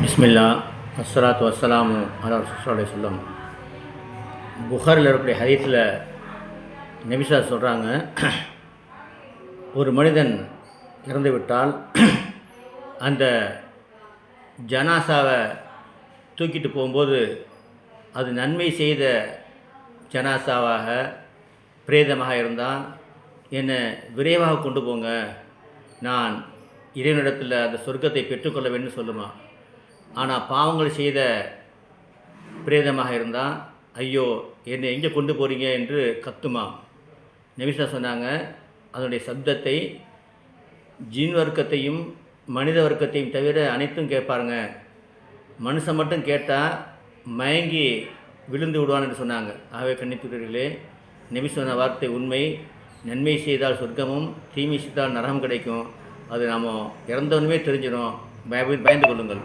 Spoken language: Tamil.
பிஸ்மில்லா அஸ்ஸலாத்து வஸ்ஸலாமு அலா ரசூலுல்லாஹி ஸல்லம். புகாரில் இருக்கக்கூடிய ஹதீஸில் நபிஸா சொல்கிறாங்க, ஒரு மனிதன் இறந்து விட்டால் அந்த ஜனாசாவை தூக்கிட்டு போகும்போது அது நன்மை செய்த ஜனாசாவாக பிரேதமாக இருந்தால் என்னை விரைவாக கொண்டு போங்க, நான் இறைவனிடத்தில் அந்த சொர்க்கத்தை பெற்றுக்கொள்ள வேண்டும் சொல்லுமா. ஆனால் பாவங்கள் செய்த பிரேதமாக இருந்தால் ஐயோ என்னை எங்கே கொண்டு போகிறீங்க என்று கத்துமா. நபிஸா சொன்னாங்க, அதனுடைய சப்தத்தை ஜின் வர்க்கத்தையும் மனித வர்க்கத்தையும் தவிர அனைத்தும் கேட்பாருங்க. மனுஷன் மட்டும் கேட்டால் மயங்கி விழுந்து விடுவான் என்று சொன்னாங்க. ஆகவே கண்ணியத்துக்குரியவர்களே, நபி சொன்ன வார்த்தை உண்மை. நன்மை செய்தால் சொர்க்கமும் தீமை செய்தால் நரகம் கிடைக்கும். அது நாம் இறந்தவனுமே தெரிஞ்சிடும். பயந்து கொள்ளுங்கள்.